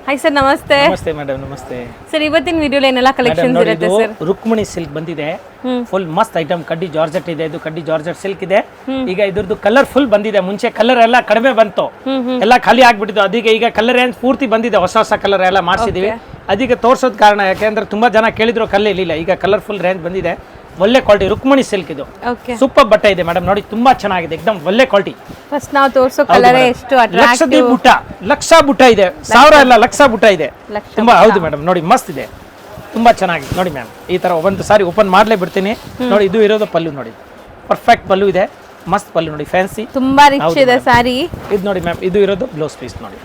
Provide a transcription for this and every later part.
Hi sir, ನಮಸ್ತೆ. ನಮಸ್ತೆ madam, ನಮಸ್ತೆ ಸರ್, ಇವತ್ತಿನ ವಿಡಿಯೋಲಿ ಏನೆಲ್ಲ ಕಲೆಕ್ಷನ್ಸ್ ಇರುತ್ತೆ ಸರ್? ರುಕ್ಮಿಣಿ ಸಿಲ್ಕ್ ಬಂದಿದೆ, ಫುಲ್ ಮಸ್ತ್ ಐಟಮ್. ಕಡ್ಡಿ ಜಾರ್ಜೆಟ್ ಇದೆ, ಇದು ಕಡ್ಡಿ ಜಾರ್ಜೆಟ್ ಸಿಲ್ಕ್ ಇದೆ. ಈಗ ಇದ್ರದ್ದು ಕಲರ್ ಫುಲ್ ಬಂದಿದೆ. ಮುಂಚೆ ಕಲರ್ ಎಲ್ಲ ಕಡಿಮೆ ಬಂತು, ಎಲ್ಲ ಖಾಲಿ ಆಗ್ಬಿಟ್ಟಿದ್ದು. ಅದಕ್ಕೆ ಈಗ ಕಲರ್ ರೇಂಜ್ ಪೂರ್ತಿ ಬಂದಿದೆ. ಹೊಸ ಹೊಸ ಕಲರ್ ಎಲ್ಲ ಮಾಡಿಸಿದೀವಿ. ಅದಕ್ಕೆ ತೋರ್ಸೋದ್ ಕಾರಣ ಯಾಕೆಂದ್ರೆ ತುಂಬಾ ಜನ ಕೇಳಿದ್ರು ಕಲ್ಲೇ ಇಲ್ಲ. ಈಗ ಕಲರ್ಫುಲ್ ರೇಂಜ್ ಬಂದಿದೆ. ಒಳ್ಳೆ ಕ್ವಾಲಿಟಿ ರುಕ್ಮಿಣಿ ಸಿಲ್ಕ್ ಇದು. ಸೂಪರ್ ಬಟ್ಟೆ ಇದೆ ಮೇಡಮ್, ನೋಡಿ ತುಂಬಾ ಚೆನ್ನಾಗಿದೆ, ಎಕ್ದಮ್ ಒಳ್ಳೆ ಕ್ವಾಲಿಟಿ. ಫಸ್ಟ್ ನಾವು ತೋರ್ಸೋ ಕಲರ್ ಎಷ್ಟು ಅಟ್ರಾಕ್ಟಿವ್. ಲಕ್ಷ ಬುಟ್ಟ ಇದೆ, 1000 ಅಲ್ಲ, ಲಕ್ಷ ಬುಟ್ಟ ಇದೆ. ತುಂಬಾ ಹೌದು ಮೇಡಮ್, ನೋಡಿ ಮಸ್ತ್ ಇದೆ, ತುಂಬಾ ಚೆನ್ನಾಗಿದೆ. ನೋಡಿ ಮ್ಯಾಮ್, ಈ ತರ ಒಂದು ಸಾರಿ ಓಪನ್ ಮಾಡ್ಲೇ ಬಿಡ್ತೀನಿ. ನೋಡಿ, ಇದು ಇರೋದು ಪಲ್ಲು, ನೋಡಿ ಪರ್ಫೆಕ್ಟ್ ಪಲ್ಲು ಇದೆ, ಮಸ್ತ್ ಪಲ್ಲು ನೋಡಿ, ಫ್ಯಾನ್ಸಿ, ತುಂಬಾ ರಿಚ್ ಇದೆ ಸಾರಿ. ಇದು ನೋಡಿ ಮ್ಯಾಮ್, ಇದು ಇರೋದು ಬ್ಲೌಸ್ ಪೀಸ್ ನೋಡಿ.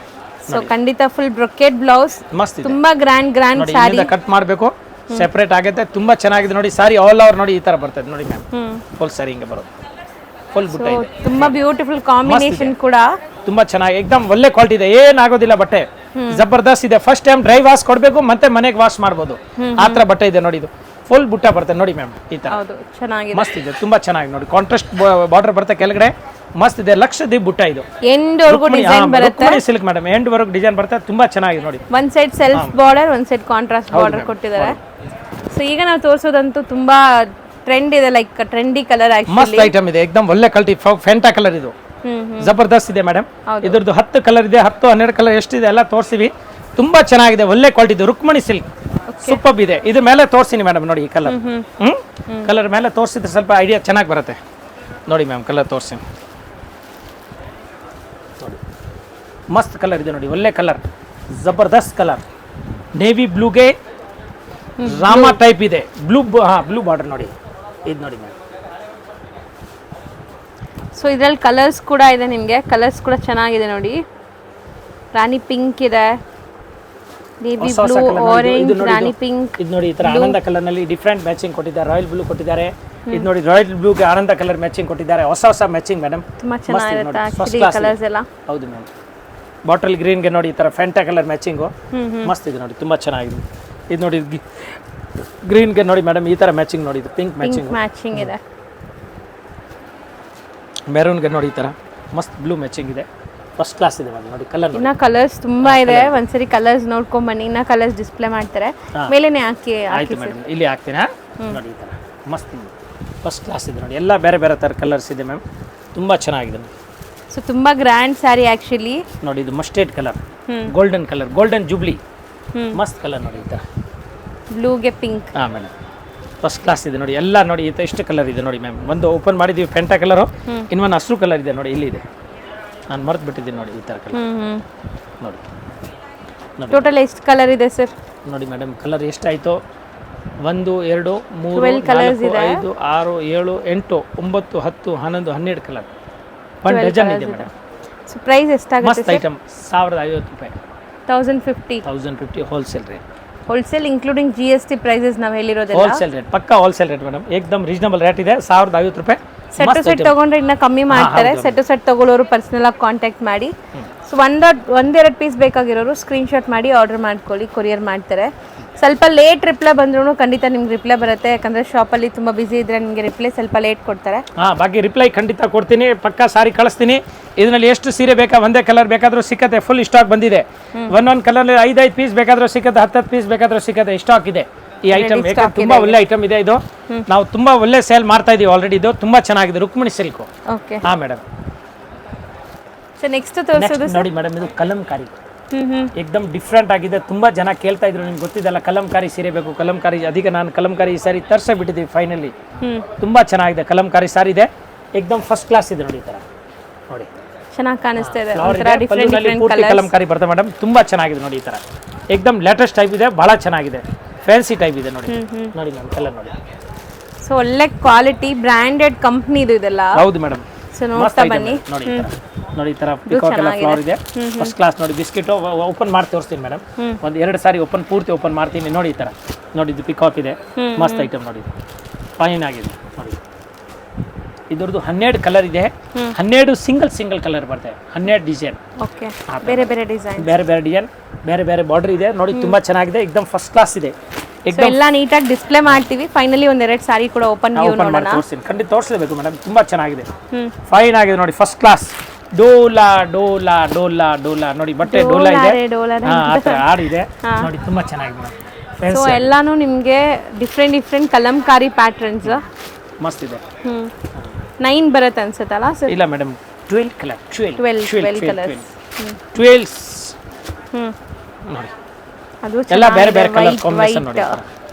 ಸೊ ಖಂಡಿತ ಫುಲ್ ಬ್ರೊಕೆಟ್ ಬ್ಲೌಸ್, ಮಸ್ತ್ ಇದೆ, ತುಂಬಾ ಗ್ರ್ಯಾಂಡ್ ಸಾರಿ. ಕಟ್ ಮಾಡಬೇಕು, ಸೆಪರೇಟ್ ಆಗುತ್ತೆ. ತುಂಬಾ ಚೆನ್ನಾಗಿದೆ ನೋಡಿ ಸಾರಿ. ಆಲ್ ಓವರ್ ನೋಡಿ ಈ ತರ ಬರ್ತದೆ ನೋಡಿ ಮ್ಯಾಮ್. ಫುಲ್ ಸಾರಿ ಹಿಂಗೆ ಬರೋದು, ಫುಲ್ ಬುಟ್ಟ ಇದೆ. ತುಂಬಾ ಬ್ಯೂಟಿಫುಲ್ ಕಾಂಬಿನೇಷನ್ ಕೂಡ, ತುಂಬಾ ಚೆನ್ನಾಗಿ, ಎಕ್ದಮ್ ಒಳ್ಳೆ ಕ್ವಾಲಿಟಿ ಇದೆ. ಏನಾಗೋದಿಲ್ಲ ಬಟ್ಟೆ, ಜಬರ್ದಸ್ತ್ ಇದೆ. ಫಸ್ಟ್ ಟೈಮ್ ಡ್ರೈ ವಾಶ್ ಕೊಡಬೇಕು, ಮತ್ತೆ ಮನೆಗೆ ವಾಶ್ ಮಾಡಬಹುದು. ಆ ತರ ಬಟ್ಟೆ ಇದೆ ನೋಡಿ. ಇದು ಫುಲ್ ಬುಟ್ಟ ಬರ್ತದೆ ನೋಡಿ ಮ್ಯಾಮ್, ಈ ತರ ಮಸ್ತ್ ಇದೆ, ತುಂಬಾ ಚೆನ್ನಾಗಿ ನೋಡಿ. ಕಾಂಟ್ರಾಸ್ಟ್ ಬಾರ್ಡರ್ ಬರುತ್ತೆ ಕೆಳಗಡೆ, ಮಸ್ತ್ ಇದೆ. ಲಕ್ಷದ ಬುಟ್ಟ ಇದು. ಎಂಡ್ ವರ್ಗು ಡಿಸೈನ್ ಬರುತ್ತೆ, ಸಿಲ್ಕ್ ಮೇಡಮ್, ಎಂಡ್ ವರ್ಗು ಡಿಸೈನ್ ಬರುತ್ತೆ. ತುಂಬಾ ಚೆನ್ನಾಗಿದೆ ನೋಡಿ. ಒಂದ್ ಸೈಡ್ ಸೆಲ್ಫ್ ಬಾರ್ಡರ್, ಒಂದ್ ಸೈಡ್ ಕಾಂಟ್ರಾಸ್ಟ್ ಬಾರ್ಡರ್ ಕೊಟ್ಟಿದ್ದಾರೆ. ಸೊ ಈಗ ನಾವು ತೋರಿಸೋದಂತೂ ತುಂಬಾ ಟ್ರೆಂಡ್ ಇದೆ, ಲೈಕ್ ಟ್ರೆಂಡಿ ಕಲರ್. ಮಸ್ತ್ ಐಟಮ್ ಇದೆ, ಎಕ್ದಮ್ ಒಳ್ಳೆ ಕ್ವಾಲಿಟಿ. ಫೆಂಟಾ ಕಲರ್ ಇದು ಜಬರ್ದಸ್ತ್ ಇದೆ ಮೇಡಮ್. ಇದ್ರದ್ದು 10 ಕಲರ್ ಇದೆ, 10-12 ಕಲರ್ ಎಷ್ಟಿದೆ ಎಲ್ಲ ತೋರಿಸಿವಿ. ತುಂಬಾ ಚೆನ್ನಾಗಿದೆ, ಒಳ್ಳೆ ಕ್ವಾಲಿಟಿ ಇದು. ರುಕ್ಮಿಣಿ ಸಿಲ್ಕ್ ಸೂಪರ್ ಇದೆ. ಇದು ಮೇಲೆ ತೋರಿಸ್ತೀನಿ ಮೇಡಮ್, ನೋಡಿ ಈ ಕಲರ್. ಕಲರ್ ಮೇಲೆ ತೋರಿಸಿದ್ರೆ ಸ್ವಲ್ಪ ಐಡಿಯಾ ಚೆನ್ನಾಗಿ ಬರುತ್ತೆ ನೋಡಿ ಮ್ಯಾಮ್. ಕಲರ್ ತೋರಿಸ್ತೀನಿ ನೋಡಿ, ಮಸ್ತ್ ಕಲರ್ ಇದೆ ನೋಡಿ, ಒಳ್ಳೆ ಕಲರ್, ಜಬರ್ದಸ್ತ್ ಕಲರ್. ನೇವಿ ಬ್ಲೂಗೆ ರಾಮ ಟೈಪ್ ಇದೆ, ಬ್ಲೂ ಬ್ಲೂ ಬಾರ್ಡರ್ ನೋಡಿ. ಇದು ನೋಡಿ ಮ್ಯಾಮ್. ಸೊ ಇದ್ರಲ್ಲಿ ಕಲರ್ಸ್ ಕೂಡ ಇದೆ ನಿಮಗೆ, ಕಲರ್ಸ್ ಕೂಡ ಚೆನ್ನಾಗಿದೆ ನೋಡಿ. ರಾಣಿ ಪಿಂಕ್ ಇದೆ, ಬೇಬಿ ಬ್ಲೂ, ಆರೆಂಜ್, ರಾಣಿ ಪಿಂಕ್. ಇದು ನೋಡಿ, ಈ ತರ ಆನಂದ ಕಲರ್ ನಲ್ಲಿ ಡಿಫರೆಂಟ್ ಮ್ಯಾಚಿಂಗ್ ಕೊಟ್ಟಿದ್ದಾರೆ. ರಾಯಲ್ ಬ್ಲೂ ಕೊಟ್ಟಿದ್ದಾರೆ. ಇದು ನೋಡಿ, ರಾಯಲ್ ಬ್ಲೂಗೆ ಆನಂದ ಕಲರ್ ಮ್ಯಾಚಿಂಗ್ ಕೊಟ್ಟಿದ್ದಾರೆ. ಹೊಸ ಮ್ಯಾಚಿಂಗ್ ಮೇಡಮ್, ತುಂಬಾ ಚೆನ್ನಾಗಿರುತ್ತೆ ಆಕ್ಚುಲಿ ಕಲರ್ಸ್ ಎಲ್ಲ. ಹೌದು ಮ್ಯಾಮ್. ಬಾಟಲ್ ಗ್ರೀನ್ ಗೆ ನೋಡಿ ಈ ತರ ಫೆಂಟಾ ಕಲರ್ ಮ್ಯಾಚಿಂಗ್ ಮಸ್ತ್ ಇದೆ ನೋಡಿ, ತುಂಬಾ ಚೆನ್ನಾಗಿದೆ. ಇದು ನೋಡಿ, ಗ್ರೀನ್ ಗೆ ನೋಡಿ ಮೇಡಮ್ ಈ ತರ ಮ್ಯಾಚಿಂಗ್ ನೋಡಿ. ಇದು ಪಿಂಕ್ ಮ್ಯಾಚಿಂಗ್ ಇದೆ. ಮೆರೂನ್ ಗೆ ನೋಡಿ ಈ ತರ ಮಸ್ತ್ ಬ್ಲೂ ಮ್ಯಾಚಿಂಗ್ ಇದೆ. ಫಸ್ಟ್ ಕ್ಲಾಸ್ ಇದೆ ಮೇಡಮ್ ನೋಡಿ. ಕಲರ್ ಇನ್ನ ಕಲರ್ಸ್ ತುಂಬಾ ಇದೆ, ಒಂದ್ಸರಿ ಕಲರ್ಸ್ ನೋಡ್ಕೊಂಡ್ ಬನ್ನಿ. ಇನ್ನ ಕಲರ್ಸ್ ಡಿಸ್ಪ್ಲೇ ಮಾಡ್ತಾರೆ, ಮೇಲೆನೆ ಹಾಕಿ. ಆಯ್ತು ಮೇಡಮ್, ಇಲ್ಲಿ ಹಾಕ್ತೀನಿ ನೋಡಿ. ಈ ತರ ಮಸ್ತ್ ಇದೆ, ಫಸ್ಟ್ ಕ್ಲಾಸ್ ಇದೆ ನೋಡಿ. ಎಲ್ಲ ಬೇರೆ ಬೇರೆ ತರ ಕಲರ್ಸ್ ಇದೆ ಮ್ಯಾಮ್, ತುಂಬಾ ಚೆನ್ನಾಗಿದೆ. ಸೊ ತುಂಬಾ ಗ್ರ್ಯಾಂಡ್ ಸ್ಯಾರಿ ಆಕ್ಚುಲಿ ನೋಡಿ. ಇದು mustard colour, golden colour, golden jubilee, ಮಸ್ತ್ ಕಲರ್ ನೋಡಿ. ಈ ತರ ಬ್ಲೂಗೆ ಪಿಂಕ್. ಮೇಡಮ್ ಫಸ್ಟ್ ಕ್ಲಾಸ್ ಇದೆ ನೋಡಿ. ಎಲ್ಲ ನೋಡಿ ಎಷ್ಟು ಕಲರ್ ಇದೆ ನೋಡಿ ಮ್ಯಾಮ್. ಒಂದು ಓಪನ್ ಮಾಡಿದೀವಿ ಫೆಂಟಾ ಕಲರು, ಇನ್ನೊಂದು ಹಸಿರು ಕಲರ್ ಇದೆ ನೋಡಿ. ಇಲ್ಲಿದೆ, ನಾನು ಮರ್ತು ಬಿಟ್ಟಿದ್ದೀನಿ ನೋಡಿ. ಈ ತರ ಕಲರ್ ನೋಡಿ. ಟೋಟಲ್ ಎಷ್ಟು ಕಲರ್ ಇದೆ ಸರ್? ನೋಡಿ ಮೇಡಮ್, ಕಲರ್ ಎಷ್ಟಾಯ್ತು? 1 2 3 12 ಕಲರ್ಸ್ ಇದೆ. 5 6 7 8 9 10 11 12 ಕಲರ್, 1 ಡಜನ್ ಇದೆ ಮೇಡಮ್. ಸೊ ಪ್ರೈಸ್ ಎಷ್ಟಾಗುತ್ತೆ ಮಸ್ತ್ ಐಟಮ್, 1050 ರೂಪಾಯಿ. 1050 wholesale rate. Wholesale including GST prices ನಾವು ಹೇಳಿರೋದಲ್ಲ. ಹೋಲ್ಸೇಲ್ ರೇಟ್, ಪಕ್ಕಾ ಹೋಲ್ಸೇಲ್ ರೇಟ್ ಮೇಡಮ್, ಏಕದಮ್ ರೀಸನಬಲ್ ರೇಟ್ ಇದೆ. 1050 ರೂಪಾಯಿ. ಸೆಟ್ ಟು ಸೆಟ್ ತಗೊಂಡ್ರೆ ಇನ್ನ ಕಮ್ಮಿ ಮಾಡ್ತಾರೆ. ಸೆಟ್ ಟು ಸೆಟ್ ತಗೊಳ್ಳೋರು ಪರ್ಸನಲ್ ಆಗಿ ಕಾಂಟ್ಯಾಕ್ಟ್ ಮಾಡಿ. ಸೊ ಒಂದೆರಡು ಪೀಸ್ ಬೇಕಾಗಿರೋರು ಸ್ಕ್ರೀನ್ ಶಾಟ್ ಮಾಡಿ ಆರ್ಡರ್ ಮಾಡ್ಕೊಳ್ಳಿ, ಕೊರಿಯರ್ ಮಾಡ್ತಾರೆ. ಸ್ವಲ್ಪ ಲೇಟ್ ರಿಪ್ಲೈ ಬಂದ್ರೂ ಖಂಡಿತ ನಿಮ್ಗೆ ರಿಪ್ಲೈ ಬರುತ್ತೆ, ಯಾಕಂದ್ರೆ ಶಾಪಲ್ಲಿ ತುಂಬ ಬಿಸಿ ಇದ್ರೆ ನಿಮಗೆ ರಿಪ್ಲೈ ಸ್ವಲ್ಪ ಲೇಟ್ ಕೊಡ್ತಾರೆ. ಬಾಕಿ ರಿಪ್ಲೈ ಖಂಡಿತ ಕೊಡ್ತೀನಿ, ಪಕ್ಕಾ ಸಾರಿ ಕಳಿಸ್ತೀನಿ. ಇದರಲ್ಲಿ ಎಷ್ಟು ಸೀರೆ ಬೇಕಾ, ಒಂದೇ ಕಲರ್ ಬೇಕಾದ್ರೂ ಸಿಕ್ಕತ್ತೆ, ಫುಲ್ ಸ್ಟಾಕ್ ಬಂದಿದೆ. ಒಂದೊಂದು ಕಲರ್ 5 ಪೀಸ್ ಬೇಕಾದ್ರೂ ಸಿಕ್ಕತ್ತೆ, 10 ಪೀಸ್ ಬೇಕಾದ್ರೂ ಸಿಕ್ಕತ್ತೆ, ಸ್ಟಾಕ್ ಇದೆ ಈ ಐಟಮ್. ತುಂಬಾ ಒಳ್ಳೆ ಐಟಮ್ ಇದೆ ಇದು, ನಾವು ತುಂಬಾ ಒಳ್ಳೆ ಸೇಲ್ ಮಾಡ್ತಾ ಇದೀವಿ ಆಲ್ರೆಡಿ. ಇದು ತುಂಬಾ ಚೆನ್ನಾಗಿದೆ, Rukmini silk. Okay madam. So next ತೋರಿಸೋದು ನೋಡಿ ಮೇಡಮ್, ಇದು ಕಲಂಕಾರಿ, ಏಕದಮ್ ಡಿಫ್ರೆಂಟ್ ಆಗಿದೆ. ತುಂಬಾ ಜನ ಕೇಳ್ತಾ ಇದ್ರು, ನಿಮ್ಗೆ ಗೊತ್ತಿದ್ದಲ್ಲ ಕಲಂಕಾರಿ ಸೀರೆ ಬೇಕು, ಕಲಂಕಾರಿ. ಅದಕ್ಕೆ ನಾನು ಕಲಂಕಾರಿ ಸಾರಿ ತರ್ಸೇ ಬಿಟ್ಟಿದ್ದೀವಿ ಫೈನಲಿ. ತುಂಬಾ ಚೆನ್ನಾಗಿದೆ ಕಲಂಕಾರಿ ಸಾರಿ ಇದೆ, ಏಕದಮ್ ಫಸ್ಟ್ ಕ್ಲಾಸ್ ಇದೆ ನೋಡಿ. ಈ ತರ ನೋಡಿ, ಚೆನ್ನಾಗಿ ಕಾಣಿಸ್ತಾ ಇದೆ. ಪೂರ್ತಿ ಕಲಂಕಾರಿ ಬರ್ತದೆ ಮೇಡಮ್, ತುಂಬಾ ಚೆನ್ನಾಗಿದೆ ನೋಡಿ. ಈ ತರ ಏಕದಮ್ ಲೇಟೆಸ್ಟ್ ಟೈಪ್ ಇದೆ, ಬಹಳ ಚೆನ್ನಾಗಿದೆ, ಫ್ಯಾನ್ಸಿ ಟೈಪ್ ಇದೆ ನೋಡಿ. ನೋಡಿ ಮ್ಯಾಮ್, ಕಲರ್ ನೋಡಿ. ಸೊ ಒಳ್ಳೆ ಕ್ವಾಲಿಟಿ, ಬ್ರಾಂಡೆಡ್ ಕಂಪ್ನಿ ಇದು ಇದೆಲ್ಲ. ಹೌದು ಮೇಡಮ್. ಸೊ ನೋಡ್ತಾ ಬನ್ನಿ ನೋಡಿ. ಈ ತರ ಪಿಕಾಕ್ ಎಲ್ಲ ಫ್ಲವರ್ ಇದೆ, ಫಸ್ಟ್ ಕ್ಲಾಸ್ ನೋಡಿ. ಬಿಸ್ಕೆಟ್ ಓಪನ್ ಮಾಡಿ ತೋರಿಸ್ತೀನಿ ಮೇಡಮ್, ಒಂದು 2 ಸಾರಿ ಪೂರ್ತಿ ಓಪನ್ ಮಾಡ್ತೀನಿ ನೋಡಿ. ಈ ತರ ನೋಡಿ, ಇದು ಪಿಕಾಕ್ ಇದೆ, ಮಸ್ತ್ ಐಟಮ್ ನೋಡಿ, ಫೈನ್ ಆಗಿದೆ ನೋಡಿ. ಇದ್ರದ್ದು 12 ಕಲರ್ ಇದೆ, 12 ಸಿಂಗಲ್ ಕಲರ್ ಬರ್ತದೆ, 12 ಡಿಸೈನ್. ಓಕೆ, ಬೇರೆ ಬೇರೆ ಡಿಸೈನ್, ಬೇರೆ ಡಿಸೈನ್, ಬೇರೆ ಬಾರ್ಡರ್ ಇದೆ ನೋಡಿ. ತುಂಬಾ ಚೆನ್ನಾಗಿದೆ, ಏಕದಮ್ ಫಸ್ಟ್ ಕ್ಲಾಸ್ ಇದೆ. ಎಲ್ಲ ನೀಟಾಗಿ ಡಿಸ್ಪ್ಲೇ ಮಾಡ್ತೀವಿ. ಫೈನಲಿ ಒಂದೆರಡು ಸಾರಿ ಕೂಡ ಓಪನ್ ಮಾಡಿ ತೋರಿಸ್ತೀನಿ, ಖಂಡಿತ ತೋರಿಸಲೇಬೇಕು ಮೇಡಮ್, ತುಂಬಾ ಚೆನ್ನಾಗಿದೆ, ಫೈನ್ ಆಗಿದೆ ನೋಡಿ, ಫಸ್ಟ್ ಕ್ಲಾಸ್. ಡೋಲಾ ಡೋಲಾ ಡೋಲಾ ಡೋಲಾ ನೋಡಿ ಬಟ್ಟೆ ಡೋಲಾ ಇದೆ ಡೋಲಾರೆ ಆ ಥರ ಹಾಡಿದೆ ನೋಡಿ ತುಂಬಾ ಚೆನ್ನಾಗಿದೆ ಮೇಡಮ್. ಸೊ ಎಲ್ಲಾನು ನಿಮಗೆ ಡಿಫ್ರೆಂಟ್ ಕಲಂಕಾರಿ ಪ್ಯಾಟರ್ನ್ಸ್ ಮಸ್ತ್ ಇದೆ. 9 ಬರುತ್ತೆ ಅನ್ಸುತ್ತಲ್ಲ ಸರ್? ಇಲ್ಲ ಮೇಡಮ್ 12 ಕಲರ್ 12 ಕಲರ್ಸ್. 12 ನೋಡಿ ಅದು ಎಲ್ಲ ಬೇರೆ ಬೇರೆ ಕಲರ್ ಕಾಂಬಿನೇಷನ್ ನೋಡಿ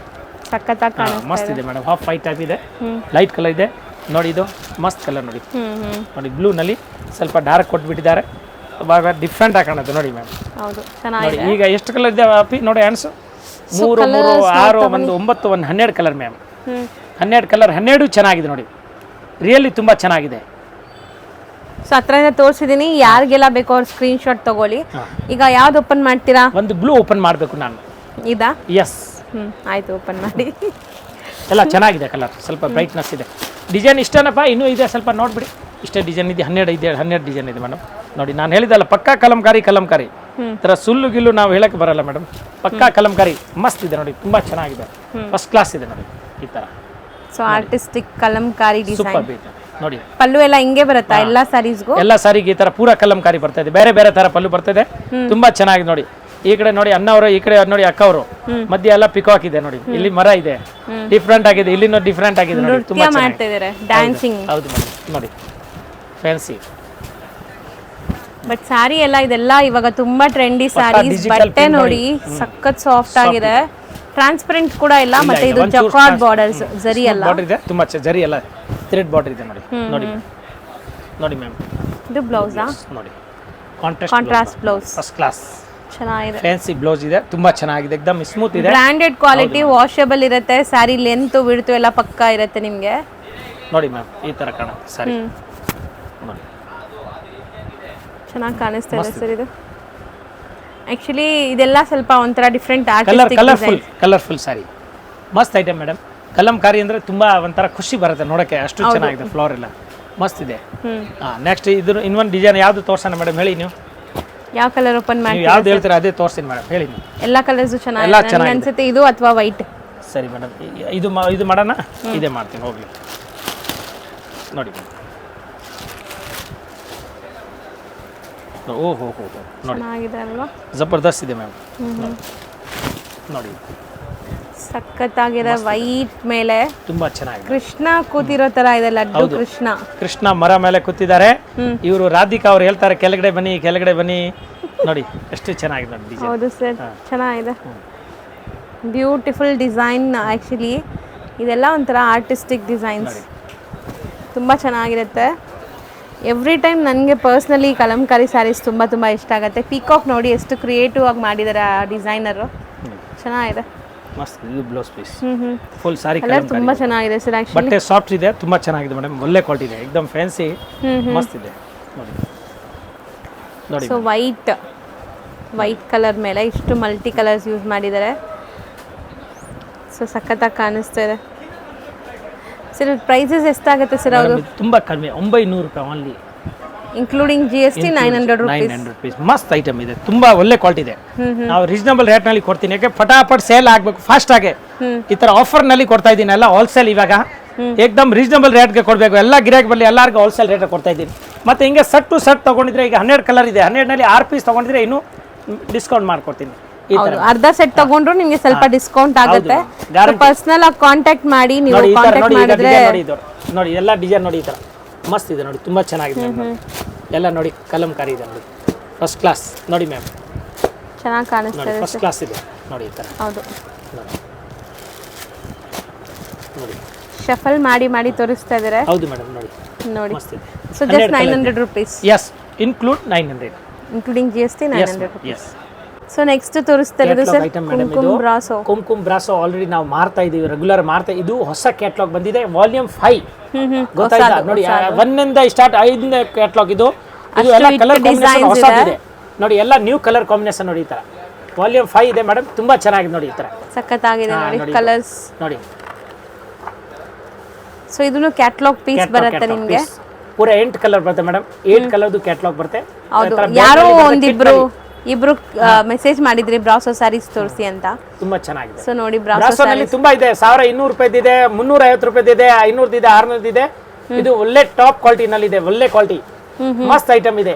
ಸಖತ್ತಾಗಿ ಕಾಣಿಸ್ತಾ ಮಸ್ತ್ ಇದೆ ಮೇಡಮ್. ಹಾಫ್ ವೈಟ್ ಟೈಪ್ ಇದೆ, ಲೈಟ್ ಕಲರ್ ಇದೆ ನೋಡಿ, ಇದು ಮಸ್ತ್ ಕಲರ್ ನೋಡಿ. ನೋಡಿ ಬ್ಲೂ ನಲ್ಲಿ ಸ್ವಲ್ಪ ಡಾರ್ಕ್ ಕೊಟ್ಬಿಟ್ಟಿದ್ದಾರೆ, ಇವಾಗ ಡಿಫ್ರೆಂಟ್ ಆಗಿ ಕಾಣುತ್ತೆ ನೋಡಿ ಮ್ಯಾಮ್. ಹೌದು ನೋಡಿ ಚೆನ್ನಾಗಿದೆ. ಈಗ ಎಷ್ಟು ಕಲರ್ ಇದೆ ಅಪ್ಪಿ ನೋಡಿ ಆನ್ಸು? 3 3 6 1 9 1 12 ಕಲರ್ ಮ್ಯಾಮ್. 12 ಕಲರ್ 12 ಚೆನ್ನಾಗಿದೆ ನೋಡಿ, ರಿಯಲಿ ತುಂಬಾ ಚೆನ್ನಾಗಿದೆ. ಸೊ ಹತ್ರದಿಂದ ತೋರಿಸಿದ್ದೀನಿ, ಯಾರಿಗೆಲ್ಲ ಬೇಕೋ ಅವ್ರು ಸ್ಕ್ರೀನ್ ಶಾಟ್ ತಗೊಳ್ಳಿ. ಈಗ ಯಾವ್ದು ಓಪನ್ ಮಾಡ್ತೀರಾ? ಒಂದು ಬ್ಲೂ ಓಪನ್ ಮಾಡಬೇಕು ನಾನು. ಇದಾ? ಎಸ್ ಆಯ್ತು, ಓಪನ್ ಮಾಡಿ. ಎಲ್ಲ ಚೆನ್ನಾಗಿದೆ ಕಲರ್, ಸ್ವಲ್ಪ ಬ್ರೈಟ್ನೆಸ್ ಇದೆ. ಡಿಸೈನ್ ಇಷ್ಟೇನಪ್ಪ, ಇನ್ನೂ ಇದೆ ಸ್ವಲ್ಪ ನೋಡ್ಬಿಡಿ. ಇಷ್ಟೇ ಡಿಸೈನ್ ಇದೆ, 12 ಡಿಸೈನ್ ಇದೆ ಮೇಡಮ್. ನೋಡಿ ನಾನು ಹೇಳಿದಲ್ಲ ಪಕ್ಕಾ ಕಲಂಕಾರಿ ಈ ಥರ ಸುಲ್ಲು ಗಿಲ್ಲು ನಾವು ಹೇಳಕ್ಕೆ ಬರಲ್ಲ ಮೇಡಮ್, ಪಕ್ಕಾ ಕಲಂಕಾರಿ ಮಸ್ತ್ ಇದೆ ನೋಡಿ, ತುಂಬಾ ಚೆನ್ನಾಗಿದೆ, ಫಸ್ಟ್ ಕ್ಲಾಸ್ ಇದೆ ನೋಡಿ ಈ ಥರ. So artistic Kalamkari design super ಇದೆ ನೋಡಿ. ಪಲ್ಲು ಎಲ್ಲ ಹಿಂಗೆ ಬರುತ್ತಾ ಎಲ್ಲ ಸ್ಯಾರೀಸ್ಗೂ? ಎಲ್ಲ ಸಾರಿಗೆ ಈ ತರ ಪೂರಾ ಕಲಂಕಾರಿ ಬರ್ತಾ ಇದೆ, ಬೇರೆ ಬೇರೆ ತರ ಪಲ್ಲು ಬರ್ತಾ ಇದೆ, ತುಂಬಾ ಚೆನ್ನಾಗಿದೆ ನೋಡಿ. ಈ ಕಡೆ ನೋಡಿ ಅಣ್ಣವರು, ಈ ಕಡೆ ನೋಡಿ ಅಕ್ಕವರು, ಮಧ್ಯೆ ಎಲ್ಲ ಪಿಕಾಕ್ ಇದೆ ನೋಡಿ, ಇಲ್ಲಿ ಮರ ಇದೆ, ಡಿಫ್ರೆಂಟ್ ಆಗಿದೆ, ಇಲ್ಲಿನೂ ಡಿಫ್ರೆಂಟ್ ಆಗಿದೆ ನೋಡಿ, ತುಂಬಾ ಮಾಡ್ತಾ ಇದ್ದಾರೆ ಡ್ಯಾನ್ಸಿಂಗ್. ಹೌದು ಮೇಡಮ್ ನೋಡಿ ಫ್ಯಾನ್ಸಿ. ಬಟ್ ಸ್ಯಾರಿ ಎಲ್ಲ ಇದೆಲ್ಲ ಇವಾಗ ತುಂಬಾ ಟ್ರೆಂಡಿ ಸ್ಯಾರೀಸ್. ಬಟ್ಟೆ ನೋಡಿ ಸಖತ್ ಸಾಫ್ಟ್ ಆಗಿದೆ, ಟ್ರಾನ್ಸ್ಪರೆಂಟ್ ಕೂಡ ಇಲ್ಲ, ಮತ್ತೆ ಇದು ಜಕಾರ್ಡ್ ಬಾರ್ಡರ್ಸ್, ಜರಿ ಅಲ್ಲ, ಬಾರ್ಡರ್ ಇದೆ, ತುಂಬಾ ಜರಿ ಅಲ್ಲ, ಥ್ರೆಡ್ ಬಾರ್ಡರ್ ಇದೆ ನೋಡಿ. ನೋಡಿ ನೋಡಿ ಮ್ಯಾಮ್, ಇದು ಬ್ಲೌಸ್ ನೋಡಿ ಕಾಂಟ್ರಾಸ್ಟ್ ಬ್ಲೌಸ್, ಫಸ್ಟ್ ಕ್ಲಾಸ್ ಚೆನ್ನಾಗಿದೆ, ಫ್ಯಾನ್ಸಿ ಬ್ಲೌಸ್ ಇದೆ, ತುಂಬಾ ಚೆನ್ನಾಗಿದೆ, ಎಕ್ದಮ್ ಸ್ಮೂತ್ ಇದೆ, ಬ್ರಾಂಡೆಡ್ ಕ್ವಾಲಿಟಿ, ವಾಷಬಲ್ ಇರುತ್ತೆ, ಸ್ಯಾರಿ ಲೆಂತ್ ವಿಡ್ತ್ ಎಲ್ಲ ಪಕ್ಕಾ ಇರುತ್ತೆ ನಿಮಗೆ. ನೋಡಿ ಮ್ಯಾಮ್ ಈ ತರ ಕಾಣುತ್ತೆ ಸಾರಿ ನೋಡಿ, ಚೆನ್ನಾಗಿ ಕಾಣಿಸ್ತಾ ಇದೆ ಸರ್. ಇದು ಆಕ್ಚುಲಿ ಇದೆಲ್ಲ ಸ್ವಲ್ಪ ಒಂಥರ ಡಿಫ್ರೆಂಟ್ ಕಲರ್ಫುಲ್ ಸಾರಿ, ಮಸ್ತ್ ಐಟಮ್ ಮೇಡಮ್. ಕಲಂಕಾರಿ ಅಂದ್ರೆ ತುಂಬಾ ಒಂಥರ ಖುಷಿ ಬರುತ್ತೆ ನೋಡಕ್ಕೆ, ಅಷ್ಟು ಚೆನ್ನಾಗಿದೆ, ಫ್ಲವರ್ ಎಲ್ಲ ಮಸ್ತ್ ಇದೆ. ನೆಕ್ಸ್ಟ್ ಇದ್ರ ಇನ್ನೊಂದು ಡಿಸೈನ್ ಯಾವ್ದು ತೋರ್ಸೋಣ ಮೇಡಮ್, ಹೇಳಿ ನೀವು ಯಾವ ಕಲರ್ ಓಪನ್ ಮಾಡಿ ಯಾವ್ದು ಹೇಳ್ತೀರಾ ಅದೇ ತೋರಿಸ್ತೀನಿ ಮೇಡಮ್, ಹೇಳಿ ನೀವು. ಎಲ್ಲ ಕಲರ್ಸು ಚೆನ್ನಾಗಿದೆ ಅನ್ಸುತ್ತೆ, ಇದು ಅಥವಾ ವೈಟ್? ಸರಿ ಮೇಡಮ್, ಇದು ಮಾಡೋಣ, ಇದೇ ಮಾಡ್ತೀನಿ ಹೋಗ್ಲಿ. ನೋಡಿ ಓಹೋ ನೋಡಿ ಚೆನ್ನಾಗಿದೆ ಅಲ್ವಾ, ಜಬರ್ದಸ್ತ್ ಇದೆ ಮ್ಯಾಮ್. ನೋಡಿ ಸಖತ್ತಾಗಿದೆ, ವೈಟ್ ಮೇಲೆ ತುಂಬಾ ಚೆನ್ನಾಗಿದೆ, ಕೃಷ್ಣ ಕೂತಿರೋ ತರ ಇದೆ, ಲಡ್ಡು ಕೃಷ್ಣ ಮರ ಮೇಲೆ ಕೂತಿದ್ದಾರೆ. ಇವರು ರಾಧಿಕಾ ಅವ್ರು ಹೇಳ್ತಾರೆ ಕೆಳಗಡೆ ಬನ್ನಿ ನೋಡಿ ಎಷ್ಟು ಚೆನ್ನಾಗಿದೆ ನೋಡಿ ಡಿಸೈನ್. ಹೌದು ಸರ್, ಚೆನ್ನಾಗಿದೆ, ಬ್ಯೂಟಿಫುಲ್ ಡಿಸೈನ್. ಆಕ್ಚುಲಿ ಇದೆಲ್ಲ ಒಂಥರ ಆರ್ಟಿಸ್ಟಿಕ್ ಡಿಸೈನ್ಸ್, ತುಂಬ ಚೆನ್ನಾಗಿರುತ್ತೆ. ಎವ್ರಿ ಟೈಮ್ ನನಗೆ ಪರ್ಸ್ನಲಿ ಕಲಂಕಾರಿ ಸ್ಯಾರೀಸ್ ತುಂಬ ಇಷ್ಟ ಆಗುತ್ತೆ. ಪೀಕಾಕ್ ನೋಡಿ ಎಷ್ಟು ಕ್ರಿಯೇಟಿವ್ ಆಗಿ ಮಾಡಿದ್ದಾರೆ ಆ ಡಿಸೈನರು, ಚೆನ್ನಾಗಿದೆ, ಮಸ್ತ್. ಇದು ಬ್ಲೌಸ್ ಪೀಸ್ ಫುಲ್ ಸಾರಿ ಕಲರ್ ತುಂಬಾ ಚೆನ್ನಾಗಿದೆ ಸರ್. ಆಕ್ಚುಲಿ ಬಟ್ಟೆ ಸಾಫ್ಟ್ ಇದೆ, ತುಂಬಾ ಚೆನ್ನಾಗಿದೆ ಮೇಡಮ್, ಒಳ್ಳೆ ಕ್ವಾಲಿಟಿ ಇದೆ, ಎಕ್ದಮ್ ಫ್ಯಾನ್ಸಿ ಮಸ್ತ್ ಇದೆ ನೋಡಿ. ನೋಡಿ ಸೊ ವೈಟ್ ಕಲರ್ ಮೇಲೆ ಇಷ್ಟು ಮಲ್ಟಿ ಕಲರ್ಸ್ ಯೂಸ್ ಮಾಡಿದ್ದಾರೆ, ಸೊ ಸಖತ್ತಾಗಿ ಕಾಣಿಸ್ತಾ ಇದೆ ಸರ್. ಪ್ರೈಸಸ್ ಎಷ್ಟಾಗುತ್ತೆ ಸರ್? ಅವರು ತುಂಬಾ ಕಡಿಮೆ, 900 ರೂಪಾಯಿ ಓನ್ಲಿ, ಇನ್ಕ್ಲೂಡಿಂಗ್ GST 900 rupees. ಮಸ್ತ್ ಐಟಮ್ ಇದೆ, ತುಂಬಾ ಒಳ್ಳೆ ಕ್ವಾಲಿಟಿ ಇದೆ. ನಾವು ರೀಸನಬಲ್ ರೇಟ್ ನಲ್ಲಿ ಕೊಡ್ತೀನಿ, ಯಾಕೆ ಫಟಾಫಟ್ ಸೇಲ್ ಆಗ್ಬೇಕು ಫಾಸ್ಟ್ ಆಗಿ. ಈ ತರ ಆಫರ್ ನಲ್ಲಿ ಕೊಡ್ತಾ ಇದ್ದೀನಿ, ಎಲ್ಲ ಹೋಲ್ಸೇಲ್, ಇವಾಗ ಏಕದಮ್ ರೀಸನಬಲ್ ರೇಟ್ಗೆ ಕೊಡಬೇಕು, ಎಲ್ಲ ಗಿರಾಕಿ ಬರಲಿ, ಎಲ್ಲರಿಗೂ ಹೋಲ್ಸೇಲ್ ರೇಟ್ ಕೊಡ್ತಾ ಇದ್ದೀನಿ. ಮತ್ತೆ ಹಿಂಗೆ ಸೆಟ್ ಟು ಸೆಟ್ ತಗೊಂಡಿದ್ರೆ, ಈಗ 12 ಕಲರ್ ಇದೆ, 12 ನಲ್ಲಿ 6 ಪೀಸ್ ತಗೊಂಡಿದ್ರೆ ಇನ್ನೂ ಡಿಸ್ಕೌಂಟ್ ಮಾಡ್ಕೊಡ್ತೀನಿ. ಅರ್ಧ ಸೆಟ್ ತಗೊಂಡ್ರು ನಿಮಗೆ ಸ್ವಲ್ಪ ಡಿಸ್ಕೌಂಟ್ ಆಗುತ್ತೆ. ಪರ್ಸನಲ್ ಆಗಿ ಕಾಂಟ್ಯಾಕ್ಟ್ ಮಾಡಿ, ನೀವು ಕಾಂಟ್ಯಾಕ್ಟ್ ಮಾಡಿದ್ರೆ ನೋಡಿ ಎಲ್ಲ ಡಿಸೈನ್ ನೋಡಿ, ಈ ತರ ಮಸ್ತ್ ಇದೆ ನೋಡಿ, ತುಂಬಾ ಚೆನ್ನಾಗಿದೆ ಎಲ್ಲ ನೋಡಿ, ಕಲಂಕಾರಿ ಇದೆ ನೋಡಿ, ಫಸ್ಟ್ ಕ್ಲಾಸ್ ನೋಡಿ ಮ್ಯಾಮ್, ಚೆನ್ನಾಗಿ ಕಾಣಿಸ್ತಾ ಇದೆ, ಫಸ್ಟ್ ಕ್ಲಾಸ್ ಇದೆ ನೋಡಿ ಈ ತರ. ಹೌದು, ನೋಡಿ ಶಫಲ್ ಮಾಡಿ ತೋರಿಸ್ತಾ ಇದ್ದಾರೆ. ಹೌದು ಮೇಡಮ್ ನೋಡಿ ಮಸ್ತ್ ಇದೆ. So just 900 rupees. Yes, include 900, including GST 900 rupees. Yes. So next ತೋರಿಸ್ತಾ ಇರೋದು ಸರ್ ಕುಂಕುಮ್ ಬ್ರಾಸೋ. ಆಲ್ರೆಡಿ ನಾವು ಮಾರ್ತಾ ಇದೀವಿ, ರೆಗ್ಯುಲರ್ ಮಾರ್ತಾ. ಇದು ಹೊಸ ಕ್ಯಾಟ್ಲಾಗ್ ಬಂದಿದೆ, ವಾಲ್ಯೂಮ್ 5, ಗೊತ್ತಾಯ್ತಾ ನೋಡಿ. 1 ಇಂದ ಸ್ಟಾರ್ಟ್, 5ನೇ ಕ್ಯಾಟ್ಲಾಗ್ ಇದು ಎಲ್ಲ ಕಲರ್ ಕಾಂಬಿನೇಷನ್ ಹೊಸದಿದೆ ನೋಡಿ, ಎಲ್ಲ ನ್ಯೂ ಕಲರ್ ಕಾಂಬಿನೇಷನ್ ನೋಡಿ, ಈ ತರ ವಾಲ್ಯೂಮ್ 5 ಇದೆ ಮೇಡಮ್, ತುಂಬಾ ಚೆನ್ನಾಗಿದೆ ನೋಡಿ, ಈ ತರ ಸಖತ್ತಾಗಿದೆ ನೋಡಿ ಕಲರ್ಸ್ ನೋಡಿ. ಸೊ ಇದನ್ನು ಕ್ಯಾಟ್ಲಾಗ್ ಪೀಸ್ ಬರುತ್ತೆ ನಿಮಗೆ, ಪೂರ 8 ಕಲರ್ ಬರುತ್ತೆ ಮೇಡಮ್, 8 ಕಲರ್ದು ಕ್ಯಾಟ್ಲಾಗ್ ಬರುತ್ತೆ. ಯಾರೋ ಇಬ್ರು ಮೆಸೇಜ್ ಮಾಡಿದ್ರಿ ಬ್ರಾಸೋ ಸ್ಯಾರೀಸ್ ತೋರಿಸಿ ಅಂತ, ತುಂಬಾ ಚೆನ್ನಾಗಿದೆ. ಸೊ ನೋಡಿ ಬ್ರಾಸೋ ನಲ್ಲಿ ತುಂಬಾ ಇದೆ, 1200 ರೂಪಾಯಿದಿದೆ, 350 ರೂಪಾಯಿದಿದೆ, 500 ಇದೆ, 600 ಇದೆ. ಇದು ಒಳ್ಳೆ ಟಾಪ್ ಕ್ವಾಲಿಟಿ ನಲ್ಲಿ ಇದೆ, ಒಳ್ಳೆ ಕ್ವಾಲಿಟಿ. ಮಸ್ತ್ ಐಟಮ್ ಇದೆ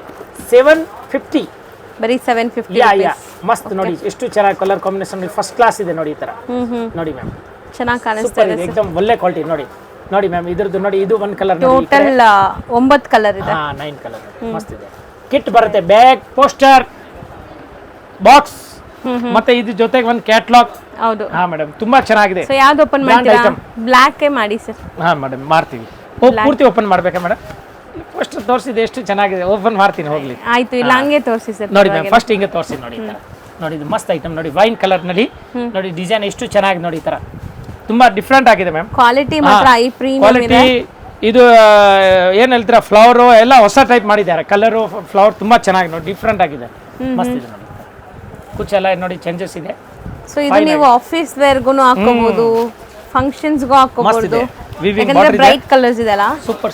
750. ಬರೀ 750 ಯಾ ಯಾ ಮಸ್ತ್ ನೋಡಿ ಎಷ್ಟು ಚೆನ್ನಾಗಿ ಕಲರ್ ಕಾಂಬಿನೇಷನ್ ಫಸ್ಟ್ ಕ್ಲಾಸ್ ಇದೆ ನೋಡಿ ಈ ತರ ನೋಡಿ ಮ್ಯಾಮ್ ಚೆನ್ನಾಗಿ ಕಾಣಿಸ್ತಾ ಸೂಪರ್ ಇದೆ ಇದೆ ಏಕದಮ್ ಒಳ್ಳೆ ಕ್ವಾಲಿಟಿ ನೋಡಿ ನೋಡಿ ಮ್ಯಾಮ್ ಇದ್ರದ್ದು ನೋಡಿ ಇದು ಒಂದು ಕಲರ್ ಟೋಟಲ್ 9 ಕಲರ್ ಇದೆ. 9 ಕಲರ್ ಮಸ್ತ್ ಇದೆ. ಕಿಟ್ ಬರುತ್ತೆ ಬ್ಯಾಗ್ ಪೋಸ್ಟರ್ ಬಾಕ್ಸ್ ಮತ್ತೆ ಇದ್ರ ಜೊತೆಗೆ ಒಂದು ಕ್ಯಾಟಲಾಗ್. ಹೌದು ಹಾ ಮೇಡಮ್ ತುಂಬಾ ಚೆನ್ನಾಗಿದೆ. ಸೊ ಯಾವ್ದು ಓಪನ್ ಮಾಡ್ತೀರಾ? ಬ್ಲಾಕ್ ಮಾಡಿ ಸರ್. ಹಾ ಮೇಡಮ್ ಮಾಡ್ತೀವಿ. ಪೂರ್ತಿ ಓಪನ್ ಮಾಡ್ಬೇಕಾ ಮೇಡಮ್? ಫಸ್ಟ್ ತೋರಿಸಿದೆ ಎಷ್ಟು ಚೆನ್ನಾಗಿದೆ ಓಪನ್ ಮಾಡ್ತೀನಿ ಹೋಗ್ಲಿ. ಆಯ್ತು ಇಲ್ಲ ಹಂಗೆ ತೋರಿಸಿ ಸರ್. ನೋಡಿ ಮ್ಯಾಮ್ ಫಸ್ಟ್ ಹಿಂಗೆ ತೋರಿಸಿ ನೋಡಿ ಈ ತರ ನೋಡಿ ಇದು ಮಸ್ತ್ ಐಟಮ್ ನೋಡಿ ವೈನ್ ಕಲರ್ ನಲ್ಲಿ ನೋಡಿ ಡಿಸೈನ್ ಎಷ್ಟು ಚೆನ್ನಾಗಿದೆ ನೋಡಿ ಈ ತರ ತುಂಬಾ ಡಿಫ್ರೆಂಟ್ ಆಗಿದೆ ಮ್ಯಾಮ್. ಕ್ವಾಲಿಟಿ ಮಾತ್ರ ಐ ಪ್ರೀಮಿಯಂ ಕ್ವಾಲಿಟಿ ಇದು ಏನ್ ಹೇಳ್ತೀರಾ ಫ್ಲವರ್ ಎಲ್ಲ ಹೊಸ ಟೈಪ್ ಮಾಡಿದ್ದಾರೆ ಕಲರ್ ಫ್ಲವರ್ ತುಂಬಾ ಚೆನ್ನಾಗಿ ನೋಡಿ ಡಿಫ್ರೆಂಟ್ ಆಗಿದೆ ಮಸ್ತ್ ಇದೆ ನೋಡಿ ಕುಚ್ ಎಲ್ಲ ನೋಡಿ ಚೇಂಜಸ್ ಇದೆ. ಸೊ ಇದು ನೀವು ಆಫೀಸ್ ವೇರ್ಗೂ ಹಾಕೋಬಹುದು ಫಂಕ್ಷನ್ಸ್ಗೂ ಹಾಕೋಬಹುದು ಯಾಕಂದ್ರೆ ಬ್ರೈಟ್ ಕಲರ್ಸ್ ಇದೆಲ್ಲ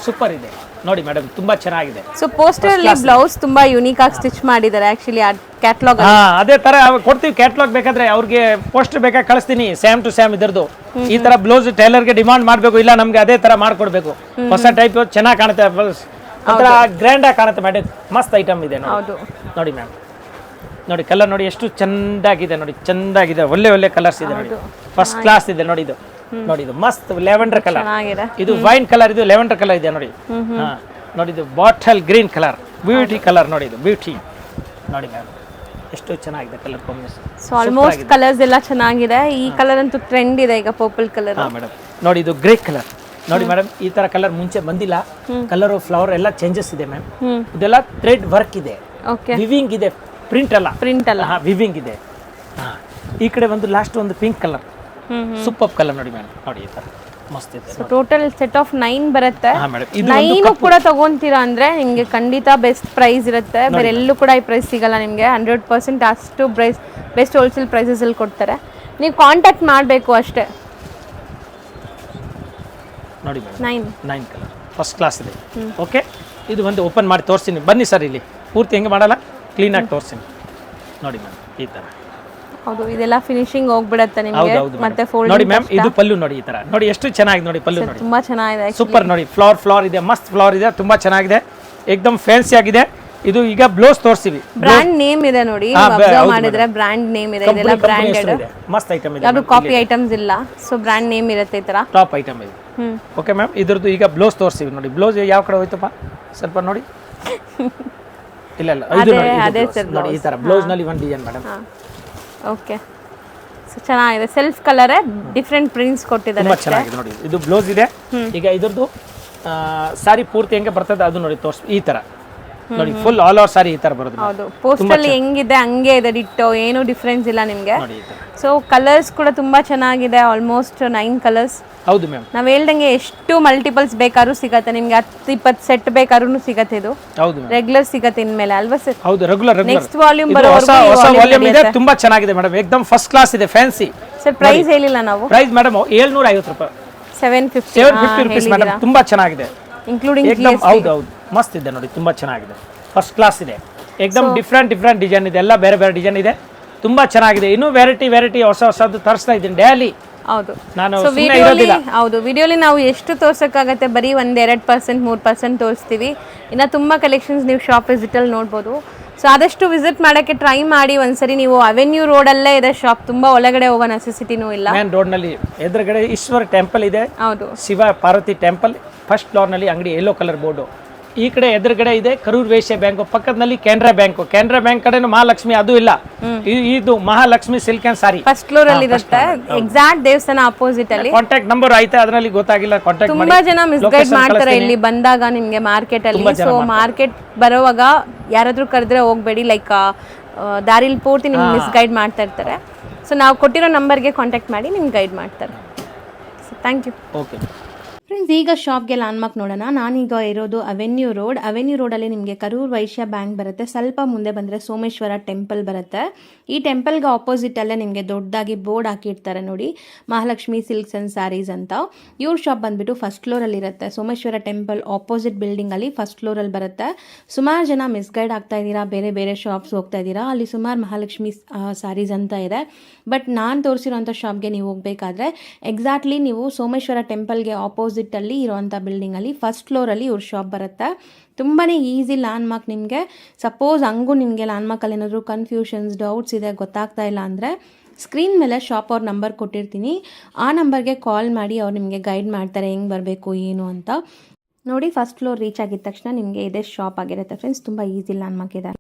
ಸೂಪರ್ ಇದೆ ನೋಡಿ ಮೇಡಮ್ ತುಂಬಾ ಚೆನ್ನಾಗಿದೆ. ಸೊ ಪೋಸ್ಟರ್ ಅಲ್ಲಿ ಬ್ಲೌಸ್ ತುಂಬಾ ಯೂನಿಕ್ ಆಗಿ ಸ್ಟಿಚ್ ಮಾಡಿದ್ದಾರೆ ಆಕ್ಚುಲಿ ಕ್ಯಾಟಲಾಗ್. ಹಾ ಅದೇ ತರ ಕೊಡ್ತೀವಿ ಕ್ಯಾಟಲಾಗ್ ಬೇಕಾದ್ರೆ ಅವ್ರಿಗೆ ಪೋಸ್ಟರ್ ಬೇಕಾಗಿ ಕಳಿಸ್ತೀನಿ ಸೇಮ್ ಟು ಸೇಮ್ ಇದರದು ಈ ತರ ಬ್ಲೌಸ್ ಟೈಲರ್ಗೆ ಡಿಮಾಂಡ್ ಮಾಡಬೇಕು ಇಲ್ಲ ನಮ್ಗೆ ಅದೇ ತರ ಮಾಡ್ಕೊಡ್ಬೇಕು ಹೊಸ ಟೈಪ್ ಚೆನ್ನಾಗಿ ಕಾಣುತ್ತೆ ಒಂಥರ ಗ್ರ್ಯಾಂಡ್ ಆಗಿ ಕಾಣುತ್ತೆ ಮೇಡಮ್ ಮಸ್ತ್ ಐಟಮ್ ಇದೆ ನೋಡಿ ಮ್ಯಾಮ್ ನೋಡಿ ಕಲರ್ ನೋಡಿ ಎಷ್ಟು ಚಂದಾಗಿದೆ ನೋಡಿ ಚಂದಾಗಿದೆ ಒಳ್ಳೆ ಕಲರ್ಸ್ ಇದೆ ನೋಡಿ ಫಸ್ಟ್ ಕ್ಲಾಸ್ ಇದೆ ನೋಡಿ ಇದು ನೋಡಿ ಇದು ಮಸ್ತ್ ಲೆವೆಂಡರ್ ಕಲರ್ ಇದು ವೈನ್ ಕಲರ್ ಇದು ಲೆವೆಂಡರ್ ಕಲರ್ ಇದೆ ನೋಡಿ ಹಾ ನೋಡಿ ಇದು bottle green colour beauty colour ನೋಡಿ ಇದು ಬ್ಯೂಟಿ ನೋಡಿ ಮ್ಯಾಮ್ ಎಷ್ಟು ಚೆನ್ನಾಗಿದೆ colour combination. So almost colours ಎಲ್ಲ ಚೆನ್ನಾಗಿದೆ. ಈ ಕಲರ್ ಅಂತೂ ಟ್ರೆಂಡ್ ಇದೆ ಈಗ ಪರ್ಪಲ್ ಕಲರ್. ಹಾ ಮೇಡಮ್ ನೋಡಿ ಇದು ಗ್ರೇ ಕಲರ್ ನೋಡಿ ಮೇಡಮ್ ಈ ತರ ಕಲರ್ ಮುಂಚೆ ಬಂದಿಲ್ಲ ಕಲರ್ ಫ್ಲವರ್ ಎಲ್ಲ ಚೇಂಜಸ್ ಇದೆ ಮ್ಯಾಮ್ ಇದೆಲ್ಲ ಥ್ರೆಡ್ ವರ್ಕ್ ಇದೆ ವಿವಿಂಗ್ ಇದೆ ಪ್ರಿಂಟ್ ಅಲ್ಲ ಹಾ ವಿವಿಂಗ್ ಇದೆ. ಹಾ ಈ ಕಡೆ ಒಂದು ಲಾಸ್ಟ್ ಒಂದು ಪಿಂಕ್ ಕಲರ್ ಸೂಪರ್ ಕಲರ್ ನೋಡಿ ಮ್ಯಾಮ್ ನೋಡಿ ಈ ತರ ಮಸ್ತ್ ಇದೆ. ಸೊ ಟೋಟಲ್ ಸೆಟ್ ಆಫ್ 9 ಬರುತ್ತೆ. 9 ಕೂಡ ತಗೊಂತೀರಾ ಅಂದ್ರೆ ನಿಮಗೆ ಖಂಡಿತ ಬೆಸ್ಟ್ ಪ್ರೈಸ್ ಇರುತ್ತೆ. ಬೇರೆ ಎಲ್ಲೂ ಕೂಡ ಈ ಪ್ರೈಸ್ ಸಿಗಲ್ಲ ನಿಮಗೆ 100% ಅಷ್ಟು ಬೆಸ್ಟ್ ಹೋಲ್ಸೇಲ್ ಪ್ರೈಸಸ್ ಅಲ್ಲಿ ಕೊಡ್ತಾರೆ. ನೀವು ಕಾಂಟ್ಯಾಕ್ಟ್ ಮಾಡಬೇಕು ಅಷ್ಟೇ. ನೋಡಿ ಮೇಡಮ್ 9 ಕಲರ್ ಫಸ್ಟ್ ಕ್ಲಾಸ್ ಇದೆ. ಓಕೆ ಇದು ಒಂದು ಓಪನ್ ಮಾಡಿ ತೋರಿಸ್ತೀನಿ ಬನ್ನಿ ಸರ್ ಇಲ್ಲಿ ಪೂರ್ತಿ ಹೆಂಗೆ ಮಾಡಲ್ಲ ಕ್ಲೀನ್ ಆಗಿ ತೋರಿಸ್ತೀನಿ ನೋಡಿ ಮ್ಯಾಮ್ ಈ ತರ. ಹೌದು ಇದೆಲ್ಲ ಫಿನಿಶಿಂಗ್ ಹೋಗ್ಬಿಡುತ್ತೆ ನಿಮಗೆ ಮತ್ತೆ ಫೋಲ್ಡ್ ನೋಡಿ ಮ್ಯಾಮ್ ಇದು ಪಲ್ಲು ನೋಡಿ ಈ ತರ ನೋಡಿ ಎಷ್ಟು ಚೆನ್ನಾಗಿದೆ ನೋಡಿ ಪಲ್ಲು ನೋಡಿ ತುಂಬಾ ಚೆನ್ನಾಗಿದೆ ಸೂಪರ್ ನೋಡಿ ಫ್ಲವರ್ ಇದೆ ಮಸ್ತ್ ಫ್ಲವರ್ ಇದೆ ತುಂಬಾ ಚೆನ್ನಾಗಿದೆ ಏಕದಮ್ ಫ್ಯಾನ್ಸಿ ಆಗಿದೆ. ಇದು ಈಗ ಬ್ಲೌಸ್ ತೋರಿಸ್ತೀವಿ ಬ್ರಾಂಡ್ ನೇಮ್ ಇದೆ ನೋಡಿ ಅಬ್ಸರ್ವ್ ಮಾಡಿದ್ರೆ ಬ್ರಾಂಡ್ ನೇಮ್ ಇದೆ ಇದೆಲ್ಲ ಬ್ರಾಂಡೆಡ್ ಮಸ್ತ್ ಐಟಮ್ ಇದೆ ಯಾವುದು ಕಾಪಿ ಐಟಮ್ಸ್ ಇಲ್ಲ. ಸೊ ಬ್ರಾಂಡ್ ನೇಮ್ ಇರುತ್ತೆ ಈ ತರ ಟಾಪ್ ಐಟಮ್ ಇದೆ. ಓಕೆ ಮ್ಯಾಮ್ ಇದ್ರದ್ದು ಈಗ ಬ್ಲೌಸ್ ತೋರಿಸ್ತೀವಿ ನೋಡಿ ಬ್ಲೌಸ್ ಯಾವ ಕಡೆ ಹೋಯ್ತಪ್ಪ ಸ್ವಲ್ಪ ನೋಡಿ ಇಲ್ಲ ಇದು ನೋಡಿ ಈ ತರ ಬ್ಲೌಸ್ ನಲ್ಲಿ ಒಂದು ಡಿಸೈನ್ ಮೇಡಮ್. ಓಕೆ ಸೊ ಚೆನ್ನಾಗಿದೆ ಸೆಲ್ಫ್ ಕಲರ್ ಡಿಫರೆಂಟ್ ಪ್ರಿಂಟ್ಸ್ ಕೊಟ್ಟಿದ್ದಾರೆ ತುಂಬಾ ಚೆನ್ನಾಗಿದೆ ನೋಡಿ ಇದು ಬ್ಲೌಸ್ ಇದೆ. ಈಗ ಇದ್ರದ್ದು ಸಾರಿ ಪೂರ್ತಿ ಹೆಂಗೆ ಬರ್ತದೆ ಅದು ನೋಡಿ ತೋರಿಸ್ ಈ ತರ ನೋಡಿ ಫುಲ್ ಆಲ್ ಓವರ್ ಸಾರಿ ಈ ತರ ಬರುತ್ತೆ. ಹೌದು ಪೋಸ್ಟ್ ಅಲ್ಲಿ ಹೆಂಗಿದೆ ಹಂಗೆ ಇದೆ ಡಿಟ್ಟೋ ಏನು ಡಿಫರೆನ್ಸ್ ಇಲ್ಲ ನಿಮಗೆ. ನೋಡಿ ಈ ತರ ಸೊ ಕಲರ್ಸ್ ಕೂಡ ತುಂಬಾ ಚೆನ್ನಾಗಿದೆ ಆಲ್ಮೋಸ್ಟ್ 9 ಕಲರ್ಸ್. ಹೌದು ಮ್ಯಾಮ್ ನಾವು ಹೇಳ್ದಂಗೆ ಎಷ್ಟು ಮಲ್ಟಿಪಲ್ಸ್ ಬೇಕಾದ್ರೂ ಸಿಗತ್ತೆ ನಿಮ್ಗೆ 10-20 ಸೆಟ್ ಬೇಕಾದ್ರೂ ಸಿಗತ್ತೆ. ಇದು ಹೌದು ರೆಗ್ಯುಲರ್ ಸಿಗತ್ತೆ ಇನ್ಮೇಲೆ ಅಲ್ವಾ ಸರ್? ಹೌದು ರೆಗ್ಯುಲರ್ ನೆಕ್ಸ್ಟ್ ವಾಲ್ಯೂಮ್ ಹೊಸ ವಾಲ್ಯೂಮ್ ಇದೆ ತುಂಬಾ ಚೆನ್ನಾಗಿದೆ ಮೇಡಮ್ ಏಕದಮ್ ಫಸ್ಟ್ ಕ್ಲಾಸ್ ಇದೆ ಫ್ಯಾನ್ಸಿ. ಸರ್ ಪ್ರೈಸ್ ಹೇಳಿಲ್ಲ ನಾವು. ಪ್ರೈಸ್ ಮೇಡಮ್ 750 ರೂಪಾಯಿ 750 ರೂಪೀಸ್ ಮೇಡಮ್ ತುಂಬಾ ಚೆನ್ನಾಗಿದೆ ಇನ್ಕ್ಲೂಡಿಂಗ್ ಏಕದಮ್ ಹೌದು ಮಸ್ತ್ ಇದೆ ನೋಡಿ ತುಂಬಾ ಚೆನ್ನಾಗಿದೆ ಫಸ್ಟ್ ಕ್ಲಾಸ್ ಇದೆ ಏಕದಮ್ ಡಿಫ್ರೆಂಟ್ ಡಿಸೈನ್ ಇದೆ ಎಲ್ಲ ಬೇರೆ ಡಿಸೈನ್ ಇದೆ ತುಂಬಾ ಚೆನ್ನಾಗಿದೆ. ಇನ್ನೂ ವೆರೈಟಿ ಹೊಸದು ತರಿಸ್ತಾ ಇದ್ದೀನಿ ಡೈಲಿ. ಹೌದು ನಾನು ವಿಡಿಯೋಲಿ ನಾವು ಎಷ್ಟು ತೋರ್ಸಕ್ಕಾಗತ್ತೆ ಬರೀ 1-2% 3% ತೋರಿಸ್ತೀವಿ. ಇನ್ನ ತುಂಬಾ ಕಲೆಕ್ಷನ್ಸ್ ನೀವು ಶಾಪ್ ವಿಸಿಟ್ ಅಲ್ಲಿ ನೋಡ್ಬೋದು. ಸೊ ಆದಷ್ಟು ವಿಸಿಟ್ ಮಾಡಕ್ಕೆ ಟ್ರೈ ಮಾಡಿ ಒಂದ್ಸರಿ. ನೀವು ಅವೆನ್ಯೂ ರೋಡ್ ಅಲ್ಲೇ ಇದೆ ಶಾಪ್ ತುಂಬಾ ಒಳಗಡೆ ಹೋಗೋ ನೆಸೆಸಿಟಿನೂ ಇಲ್ಲ. ಮೇನ್ ರೋಡ್ ನಲ್ಲಿ ಎದುರುಗಡೆ ಈಶ್ವರ ಟೆಂಪಲ್ ಇದೆ. ಹೌದು Shiva Parvati temple first floor ನಲ್ಲಿ ಅಂಗಡಿ ಯೆಲ್ಲೋ ಕಲರ್ ಬೋರ್ಡು. ಈ ಕಡೆ ಎದುರುಗಡೆ ಇದೆ ಕರೂರ್ ವೈಶ್ಯ ಬ್ಯಾಂಕ್ ಪಕ್ಕದಲ್ಲಿ ಕೆನರಾ ಬ್ಯಾಂಕ್ ಕಡೆನು ಮಹಾಲಕ್ಷ್ಮಿ ಅದು ಇಲ್ಲ ಇದು Mahalakshmi silk and sari first floor ಅಲ್ಲಿ ಇರುತ್ತೆ ಎಕ್ಸಾಕ್ಟ್ ದೇವಸ್ಥಾನ ಅಪೋಸಿಟ್ ಅಲ್ಲಿ. ಕಾಂಟ್ಯಾಕ್ಟ್ ನಂಬರ್ ಐತೆ ಅದರಲ್ಲಿ ಗೊತ್ತಾಗಿಲ್ಲ ಕಾಂಟ್ಯಾಕ್ಟ್ ಮಾಡಿ. ತುಂಬಾ ಜನ ಮಿಸ್ಗೈಡ್ ಮಾಡ್ತಾರೆ ಇಲ್ಲಿ ಬಂದಾಗ ನಿಮ್ಗೆ ಮಾರ್ಕೆಟ್ ಅಲ್ಲಿ. ಸೊ ಮಾರ್ಕೆಟ್ ಬರೋವಾಗ ಯಾರಾದ್ರೂ ಕರೆದ್ರೆ ಹೋಗ್ಬೇಡಿ ಲೈಕ್ ದಾರಿಲಿ ಪೂರ್ತಿ ನಿಮ್ಗೆ ಮಿಸ್ಗೈಡ್ ಮಾಡ್ತಾ ಇರ್ತಾರೆ. ಸೊ ನಾವು ಕೊಟ್ಟಿರೋ ನಂಬರ್ಗೆ ಕಾಂಟ್ಯಾಕ್ಟ್ ಮಾಡಿ ನಿಮ್ಗೆ ಗೈಡ್ ಮಾಡ್ತಾರೆ. So thank you. Okay friends ಈಗ ಶಾಪ್ಗೆ ಲ್ಯಾಂಡ್ಮಾರ್ಕ್ ನೋಡೋಣ. ನಾನೀಗ ಇರೋದು ಅವೆನ್ಯೂ ರೋಡಲ್ಲಿ ನಿಮಗೆ ಕರೂರ್ ವೈಶ್ಯ ಬ್ಯಾಂಕ್ ಬರುತ್ತೆ. ಸ್ವಲ್ಪ ಮುಂದೆ ಬಂದರೆ ಸೋಮೇಶ್ವರ ಟೆಂಪಲ್ ಬರುತ್ತೆ. ಈ ಟೆಂಪಲ್ಗೆ ಆಪೋಸಿಟ್ ಅಲ್ಲೇ ನಿಮಗೆ ದೊಡ್ಡದಾಗಿ ಬೋರ್ಡ್ ಹಾಕಿರ್ತಾರೆ ನೋಡಿ ಮಹಾಲಕ್ಷ್ಮಿ ಸಿಲ್ಕ್ಸ್ ಅಂಡ್ ಸ್ಯಾರೀಸ್ ಅಂತ. ಇವ್ರ ಶಾಪ್ ಬಂದ್ಬಿಟ್ಟು ಫಸ್ಟ್ ಫ್ಲೋರಲ್ಲಿ ಇರುತ್ತೆ. ಸೋಮೇಶ್ವರ ಟೆಂಪಲ್ ಆಪೋಸಿಟ್ ಬಿಲ್ಡಿಂಗ್ ಅಲ್ಲಿ ಫಸ್ಟ್ ಫ್ಲೋರಲ್ಲಿ ಬರುತ್ತೆ. ಸುಮಾರು ಜನ ಮಿಸ್ಗೈಡ್ ಆಗ್ತಾ ಇದ್ದೀರಾ, ಬೇರೆ ಶಾಪ್ಸ್ ಹೋಗ್ತಾ ಇದ್ದೀರಾ. ಅಲ್ಲಿ ಸುಮಾರು ಮಹಾಲಕ್ಷ್ಮಿ ಸ್ಯಾರೀಸ್ ಅಂತ ಇದೆ. ಬಟ್ ನಾನು ತೋರಿಸಿರೋಂಥ ಶಾಪ್ಗೆ ನೀವು ಹೋಗಬೇಕಾದ್ರೆ ಎಕ್ಸಾಕ್ಟ್ಲಿ ನೀವು ಸೋಮೇಶ್ವರ ಟೆಂಪಲ್ಗೆ ಆಪೋಸಿಟ್ ಆಪೋಸಿಟಲ್ಲಿ ಇರೋವಂಥ ಬಿಲ್ಡಿಂಗಲ್ಲಿ ಫಸ್ಟ್ ಫ್ಲೋರಲ್ಲಿ ಇವ್ರ ಶಾಪ್ ಬರುತ್ತೆ. ತುಂಬಾ ಈಸಿ ಲ್ಯಾಂಡ್ ಮಾರ್ಕ್ ನಿಮಗೆ. ಸಪೋಸ್ ಹಂಗೂ ನಿಮಗೆ ಲ್ಯಾಂಡ್ ಮಾರ್ಕಲ್ಲಿ ಏನಾದರೂ ಕನ್ಫ್ಯೂಷನ್ಸ್ ಡೌಟ್ಸ್ ಇದೆ ಗೊತ್ತಾಗ್ತಾ ಇಲ್ಲ ಅಂದರೆ ಸ್ಕ್ರೀನ್ ಮೇಲೆ ಶಾಪ್ ಅವ್ರ ನಂಬರ್ ಕೊಟ್ಟಿರ್ತೀನಿ, ಆ ನಂಬರ್ಗೆ ಕಾಲ್ ಮಾಡಿ ಅವ್ರು ನಿಮಗೆ ಗೈಡ್ ಮಾಡ್ತಾರೆ ಹೆಂಗೆ ಬರಬೇಕು ಏನು ಅಂತ. ನೋಡಿ ಫಸ್ಟ್ ಫ್ಲೋರ್ ರೀಚ್ ಆಗಿದ ತಕ್ಷಣ ನಿಮಗೆ ಇದೇ ಶಾಪ್ ಆಗಿರುತ್ತೆ ಫ್ರೆಂಡ್ಸ್. ತುಂಬ ಈಸಿ ಲ್ಯಾಂಡ್ ಮಾರ್ಕ್ ಇದೆ.